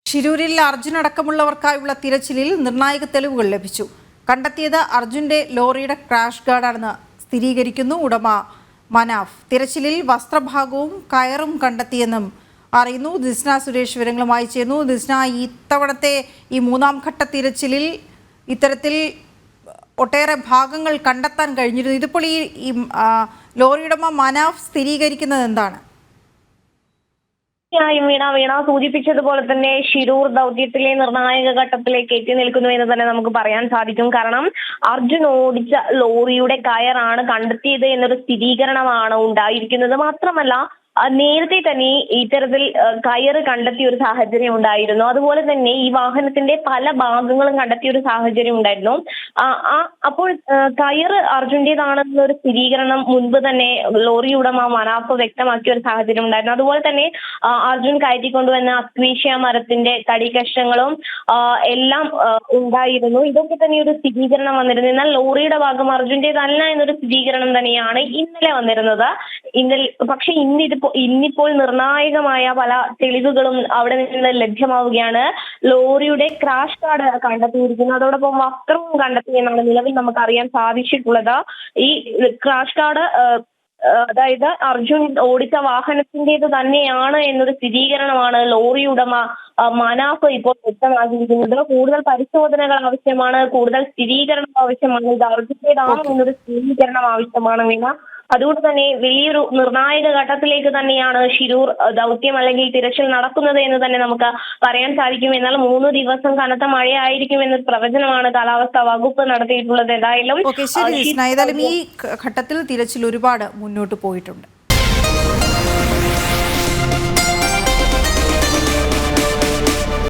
ഷിരൂരിൽ അർജുൻ അടക്കമുള്ളവർക്കായുള്ള തിരച്ചിലിൽ നിർണായക തെളിവുകൾ ലഭിച്ചു. കണ്ടെത്തിയത് അർജുന്റെ ലോറിയുടെ ക്രാഷ് ഗാർഡാണെന്ന് സ്ഥിരീകരിക്കുന്നു ഉടമ മനാഫ്. തിരച്ചിലിൽ വസ്ത്രഭാഗവും കയറും കണ്ടെത്തിയെന്നും അറിയുന്നു. ദിസ്ന സുരേഷ് വിവരങ്ങളുമായി ചേർന്നു. ദിസ്ന, ഇത്തവണത്തെ ഈ മൂന്നാം ഘട്ട തിരച്ചിലിൽ ഇത്തരത്തിൽ ഒട്ടേറെ ഭാഗങ്ങൾ കണ്ടെത്താൻ കഴിഞ്ഞിരുന്നു. ഇതിപ്പോൾ ഈ ലോറി ഉടമ മനാഫ് സ്ഥിരീകരിക്കുന്നത് എന്താണ്? വീണ സൂചിപ്പിച്ചതുപോലെ തന്നെ ഷിരൂർ ദൗത്യത്തിലെ നിർണായക ഘട്ടത്തിലേക്ക് എത്തി നിൽക്കുന്നു എന്ന് തന്നെ നമുക്ക് പറയാൻ സാധിക്കും. കാരണം അർജുൻ ഓടിച്ച ലോറിയുടെ കയറാണ് കണ്ടെത്തിയത് എന്നൊരു സ്ഥിരീകരണമാണ് ഉണ്ടായിരിക്കുന്നത്. മാത്രമല്ല നേരത്തെ തന്നെ ഇത്തരത്തിൽ കയറ് കണ്ടെത്തിയ ഒരു സാഹചര്യം ഉണ്ടായിരുന്നു. അതുപോലെ തന്നെ ഈ വാഹനത്തിന്റെ പല ഭാഗങ്ങളും കണ്ടെത്തിയ ഒരു സാഹചര്യം ഉണ്ടായിരുന്നു. അപ്പോൾ കയറ് അർജുന്റേതാണെന്നൊരു സ്ഥിരീകരണം മുൻപ് തന്നെ ലോറി ഉടമ മനാഫ് വ്യക്തമാക്കിയ ഒരു സാഹചര്യം ഉണ്ടായിരുന്നു. അതുപോലെ തന്നെ അർജുൻ കയറ്റിക്കൊണ്ടുവന്ന അക്വേഷ്യ മരത്തിന്റെ തടി കഷ്ണങ്ങളും എല്ലാം ഉണ്ടായിരുന്നു. ഇതൊക്കെ തന്നെ ഒരു സ്ഥിരീകരണം വന്നിരുന്നു. എന്നാൽ ലോറിയുടെ ഭാഗം അർജുന്റേതല്ല എന്നൊരു സ്ഥിരീകരണം തന്നെയാണ് ഇന്നലെ വന്നിരുന്നത്. പക്ഷെ ഇന്നിപ്പോൾ നിർണായകമായ പല തെളിവുകളും അവിടെ നിന്ന് ലഭ്യമാവുകയാണ്. ലോറിയുടെ ക്രാഷ് കാർഡ് കണ്ടെത്തിയിരിക്കുന്നു. അതോടൊപ്പം വസ്ത്രവും കണ്ടെത്തിയെന്നാണ് നിലവിൽ നമുക്ക് അറിയാൻ സാധിച്ചിട്ടുള്ളത്. ഈ ക്രാഷ് കാർഡ് അതായത് അർജുൻ ഓടിച്ച വാഹനത്തിൻ്റെത് തന്നെയാണ് എന്നൊരു സ്ഥിരീകരണമാണ് ലോറി ഉടമ മനാഫ് ഇപ്പോൾ വ്യക്തമാക്കിയിരിക്കുന്നത്. കൂടുതൽ പരിശോധനകൾ ആവശ്യമാണ്, കൂടുതൽ സ്ഥിരീകരണം ആവശ്യമാണ്. ഇത് അർജുന്റേതാണോ എന്നൊരു സ്ഥിരീകരണം ആവശ്യമാണ് വീണ. അതുകൊണ്ട് തന്നെ വലിയൊരു നിർണായക ഘട്ടത്തിലേക്ക് തന്നെയാണ് ഷിരൂർ ദൗത്യം അല്ലെങ്കിൽ തിരച്ചിൽ നടക്കുന്നത് എന്ന് തന്നെ നമുക്ക് പറയാൻ സാധിക്കും. എന്നാൽ 3 ദിവസം കനത്ത മഴയായിരിക്കും എന്നൊരു പ്രവചനമാണ് കാലാവസ്ഥാ വകുപ്പ് നടത്തിയിട്ടുള്ളത്. ഏതായാലും ഈ ഘട്ടത്തിൽ തിരച്ചിൽ ഒരുപാട് മുന്നോട്ട് പോയിട്ടുണ്ട്.